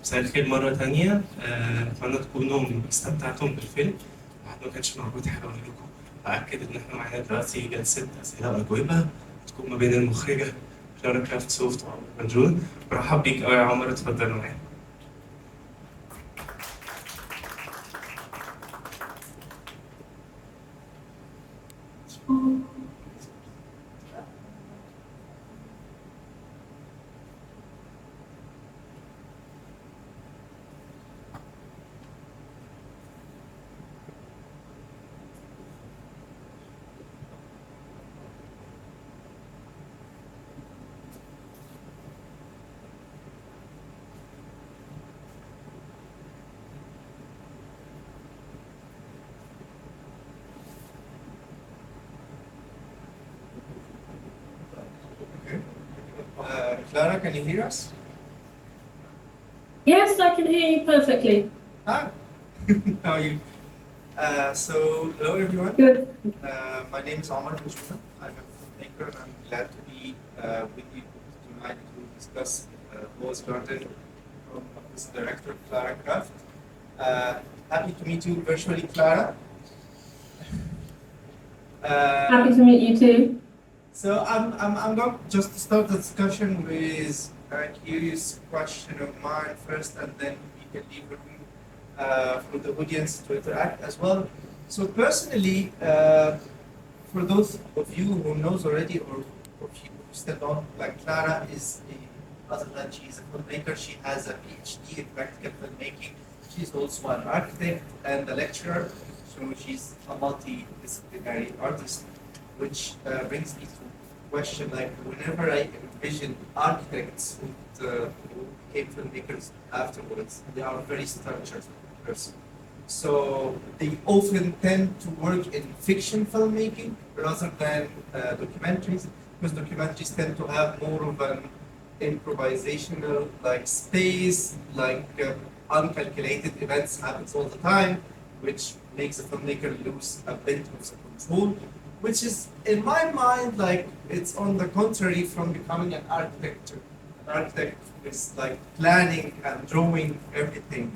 مساء الخير مرة تانية. أتمنى تكونوا استمتعتم بالفيلم. واحد ما كانش موجود حابب أقول لكم أأكد إن إحنا معانا دلوقتي جلسة أسئلة وأجوبة تكون ما بين المخرجة كلارا كرافت سوفت ومنجونة. برحب بيك أوي يا عمر، اتفضل معانا. Clara, can you hear us? Yes, I can hear you perfectly. Hi. How are you? Hello everyone. Good. My name is Omar. I'm a filmmaker and I'm glad to be with you tonight to discuss Bawa's Garden from this director, Clara Kraft. Happy to meet you virtually, Clara. Happy to meet you too. So I'm going just to start the discussion with a curious question of mine first, and then we can leave room for the audience to interact as well. So personally, for those of you who knows already, or of you who still don't, like Clara is other than she's a filmmaker, she has a PhD in practical filmmaking. She's also an architect and a lecturer, so she's a multidisciplinary artist. Which brings me to a question, like whenever I envision architects who became filmmakers afterwards, they are very structured person. So they often tend to work in fiction filmmaking rather than documentaries, because documentaries tend to have more of an improvisational like space, like uncalculated events happens all the time, which makes a filmmaker lose a bit of the control. Which is, in my mind, like it's on the contrary from becoming an architect. An architect is like planning and drawing everything.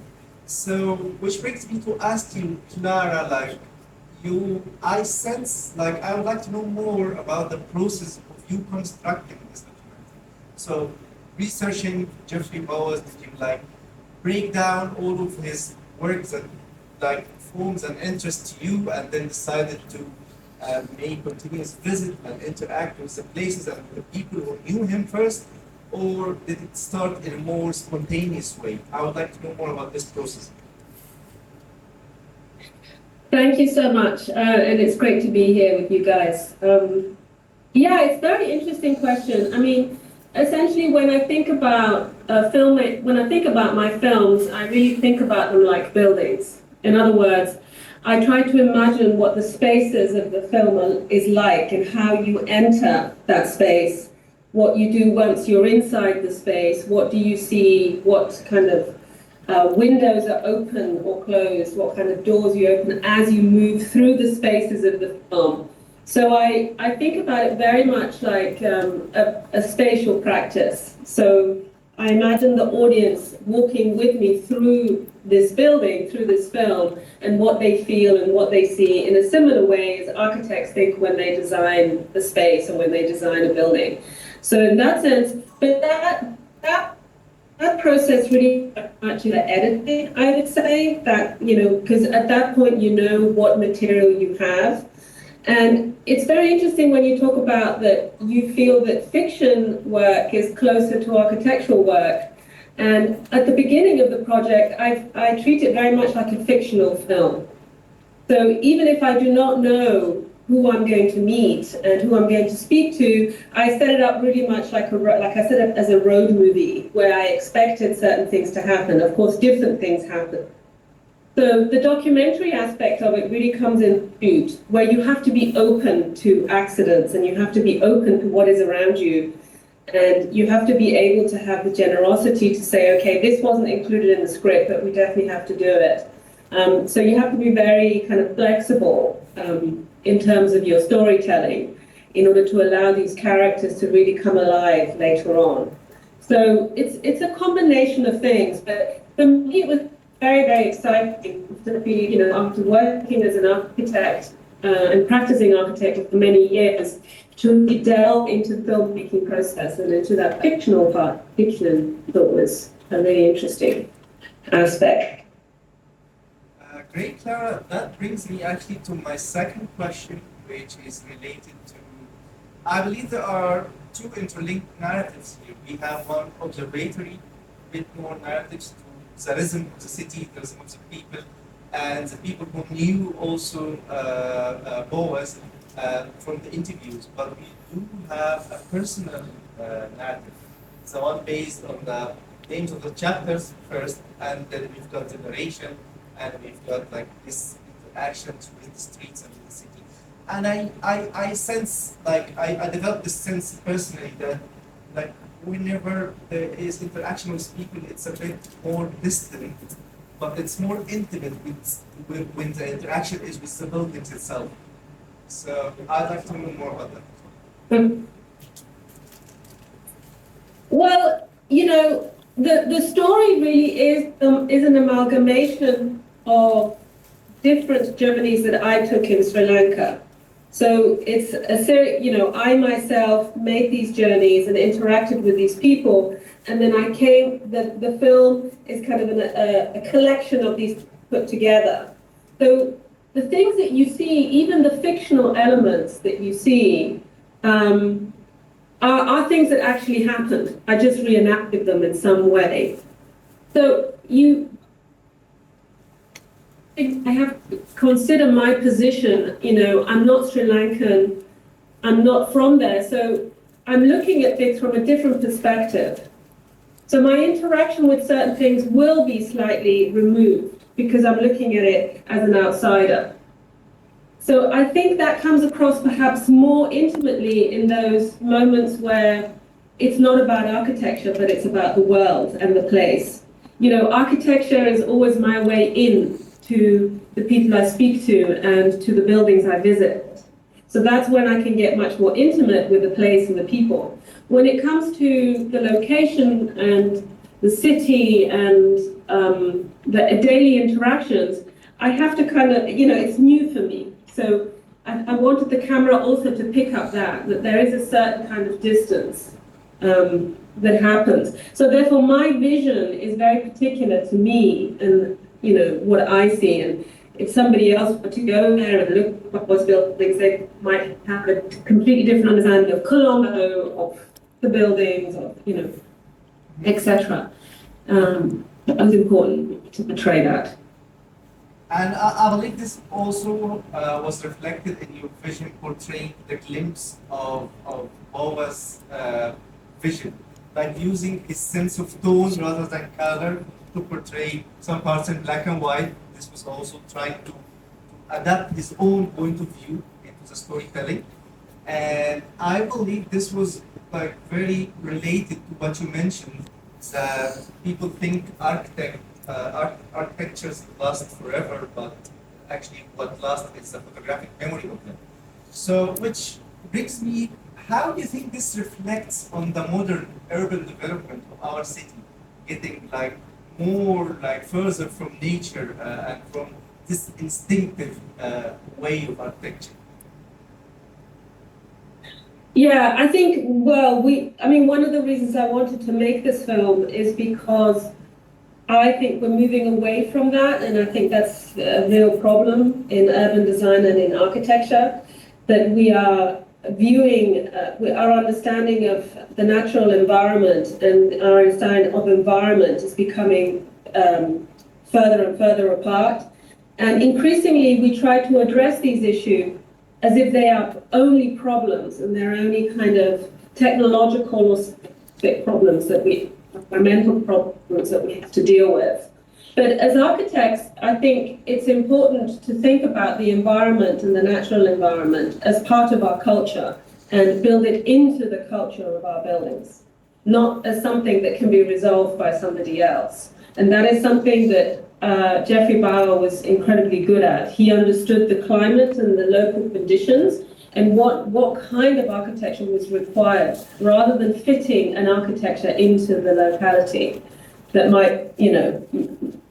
So, which brings me to ask you, Clara, like I sense, like I would like to know more about the process of you constructing this documentary. So, researching Jeffrey Bawa, did you like break down all of his works and like forms and interest to you, and then decided to make continuous visit and interact with the places and the people who knew him first, or did it start in a more spontaneous way? I would like to know more about this process. Thank you so much, and it's great to be here with you guys. Yeah, it's a very interesting question. I mean, essentially, when I think about when I think about my films, I really think about them like buildings. In other words, I try to imagine what the spaces of the film is like and how you enter that space, what you do once you're inside the space, what do you see, what kind of windows are open or closed, what kind of doors you open as you move through the spaces of the film. So I think about it very much like a spatial practice. So I imagine the audience walking with me through this building, through this film, and what they feel and what they see in a similar way as architects think when they design the space and when they design a building. So in that sense, but that process really much in the editing, I would say, that, you know, because at that point you know what material you have. And it's very interesting when you talk about that you feel that fiction work is closer to architectural work. And at the beginning of the project, I treat it very much like a fictional film. So even if I do not know who I'm going to meet and who I'm going to speak to, I set it up really much like I set it as a road movie where I expected certain things to happen. Of course, different things happen. So the documentary aspect of it really comes in huge, where you have to be open to accidents and you have to be open to what is around you. And you have to be able to have the generosity to say, okay, this wasn't included in the script, but we definitely have to do it. So you have to be very kind of flexible in terms of your storytelling in order to allow these characters to really come alive later on. So it's a combination of things, but for me it was very exciting to be, after working as an architect and practicing architecture for many years, to delve into the filmmaking process and into that fictional part. Fiction, I thought was a really interesting aspect. Great, Clara. That brings me actually to my second question, which is related to, I believe there are two interlinked narratives here. We have one observatory, a bit more narratives to the rhythm of the city, the rhythm of the people, and the people who knew also Bawa's from the interviews. But we do have a personal narrative, the one based on the names of the chapters first, and then we've got the narration, and we've got like this interactions with the streets and the city. And I sense, like, I developed this sense personally that, like, whenever there is interaction with people, it's a bit more distant, but it's more intimate when the interaction is with the buildings itself. So I'd like to know more about that. Well, the story really is an amalgamation of different journeys that I took in Sri Lanka. So it's a series, I myself made these journeys and interacted with these people, and then the film is kind of a collection of these put together. So the things that you see, even the fictional elements that you see, are things that actually happened. I just reenacted them in some way. So I have to consider my position. I'm not Sri Lankan, I'm not from there, so I'm looking at things from a different perspective. So my interaction with certain things will be slightly removed because I'm looking at it as an outsider. So I think that comes across perhaps more intimately in those moments where it's not about architecture, but it's about the world and the place. Architecture is always my way in to the people I speak to and to the buildings I visit. So that's when I can get much more intimate with the place and the people. When it comes to the location and the city and the daily interactions, I have to kind of, it's new for me. So I wanted the camera also to pick up that there is a certain kind of distance that happens. So therefore my vision is very particular to me and what I see, and if somebody else were to go there and look at what's buildings, they might have a completely different understanding of Colombo, of the buildings, of etc. It was important to portray that. And I believe this also was reflected in your vision, portraying the glimpse of Bawa's vision, like using his sense of tone rather than color to portray some parts in black and white. This was also trying to adapt his own point of view into the storytelling. And I believe this was like very related to what you mentioned, that people think architectures last forever, but actually what lasts is the photographic memory of them. So, which brings me, how do you think this reflects on the modern urban development of our city, getting like more like further from nature and from this instinctive way of architecture? Yeah, I think, one of the reasons I wanted to make this film is because I think we're moving away from that, and I think that's a real problem in urban design and in architecture, that we are viewing, our understanding of the natural environment and our understanding of environment is becoming further and further apart. And increasingly, we try to address these issues as if they are only problems and they're only kind of technological or specific problems environmental problems that we have to deal with. But as architects, I think it's important to think about the environment and the natural environment as part of our culture and build it into the culture of our buildings, not as something that can be resolved by somebody else. And that is something that Jeffrey Bawa was incredibly good at. He understood the climate and the local conditions, and what kind of architecture was required, rather than fitting an architecture into the locality that might,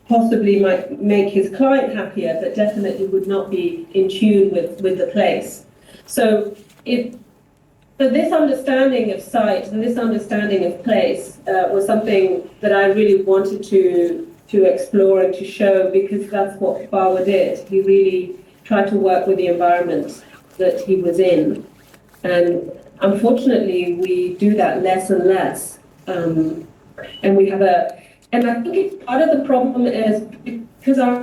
possibly might make his client happier, but definitely would not be in tune with the place. So this understanding of site and this understanding of place was something that I really wanted to explore and to show, because that's what Bawa did. He really tried to work with the environment that he was in. And unfortunately, we do that less and less. And we have and I think part of the problem is because our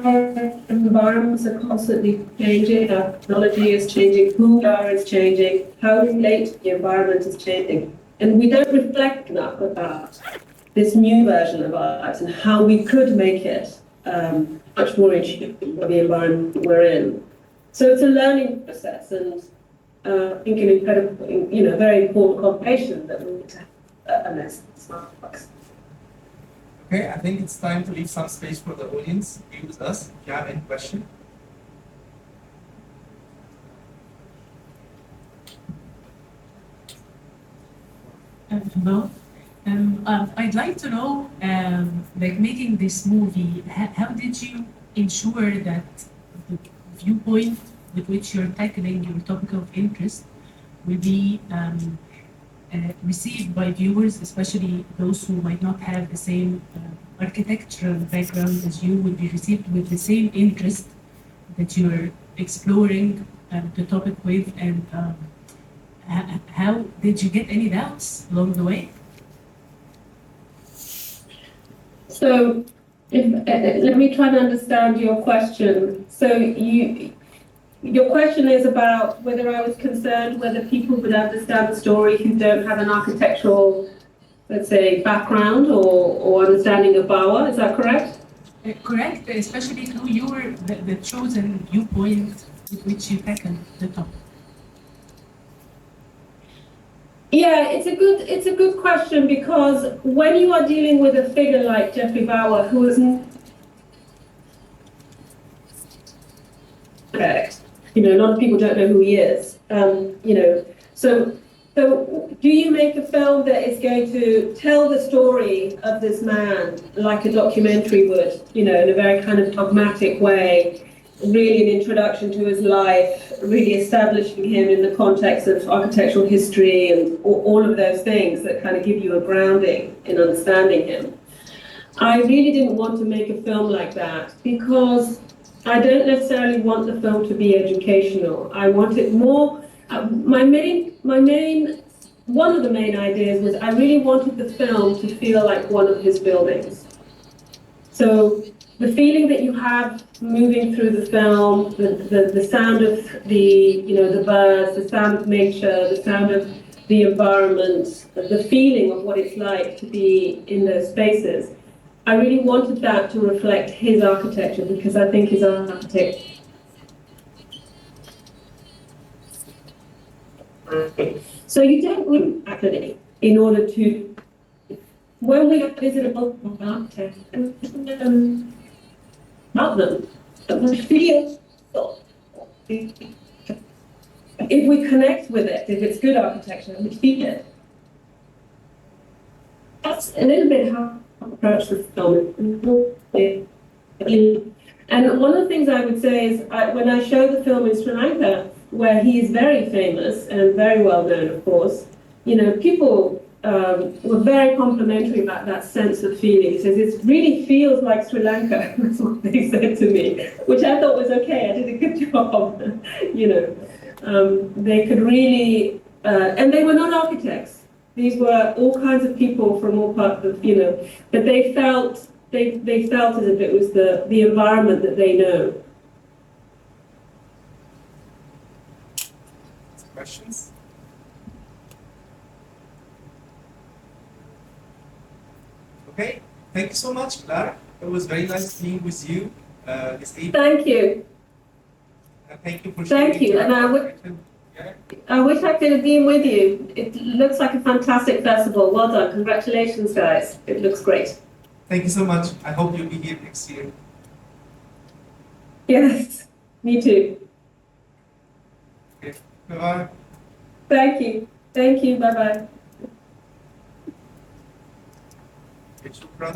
environments are constantly changing, our technology is changing, who we are is changing, how we relate to the environment is changing. And we don't reflect enough about this new version of our lives and how we could make it much more in tune with the environment we're in. So it's a learning process, and I think an incredible, very important conversation that we need to have a smart box. Okay, I think it's time to leave some space for the audience. Be with us if you have any question. Hello. I'd like to know, making this movie, how did you ensure that the viewpoint with which you're tackling your topic of interest will be received by viewers, especially those who might not have the same architectural background as you, will be received with the same interest that you're exploring the topic with, and how did you get any doubts along the way? So, let me try to understand your question. So your question is about whether I was concerned whether people would understand the story who don't have an architectural, let's say, background or understanding of Bawa. Is that correct? Correct, especially through the chosen viewpoint with which you tackle the topic. Yeah, it's a good question, because when you are dealing with a figure like Jeffrey Bawa, who is correct, a lot of people don't know who he is. So do you make a film that is going to tell the story of this man like a documentary would, in a very kind of dogmatic way, really an introduction to his life, really establishing him in the context of architectural history and all of those things that kind of give you a grounding in understanding him? I really didn't want to make a film like that, because I don't necessarily want the film to be educational. I want it more. One of the main ideas was I really wanted the film to feel like one of his buildings. So the feeling that you have moving through the film, the sound of the birds, the sound of nature, the sound of the environment, the feeling of what it's like to be in those spaces. I really wanted that to reflect his architecture, because I think his architecture. So you don't really actually, in order to, when we visit a local architect about them, we feel, if we connect with it, if it's good architecture, we feel it. That's a little bit how I approach the film. And one of the things I would say is, when I show the film in Sri Lanka, where he is very famous and very well known, of course, people were very complimentary about that sense of feeling. He says, it really feels like Sri Lanka. That's what they said to me, which I thought was okay. I did a good job. They could really, and they were not architects. These were all kinds of people from all parts of, but they felt as if it was the environment that they know. Questions? Okay, thank you so much, Clara. It was very nice being with you this evening. Thank you. And thank you for sharing. Thank you, and I wish I could have been with you. It looks like a fantastic festival. Well done. Congratulations, guys. It looks great. Thank you so much. I hope you'll be here next year. Yes, me too. Okay. Bye-bye. Thank you. Thank you. Bye bye. شكرا.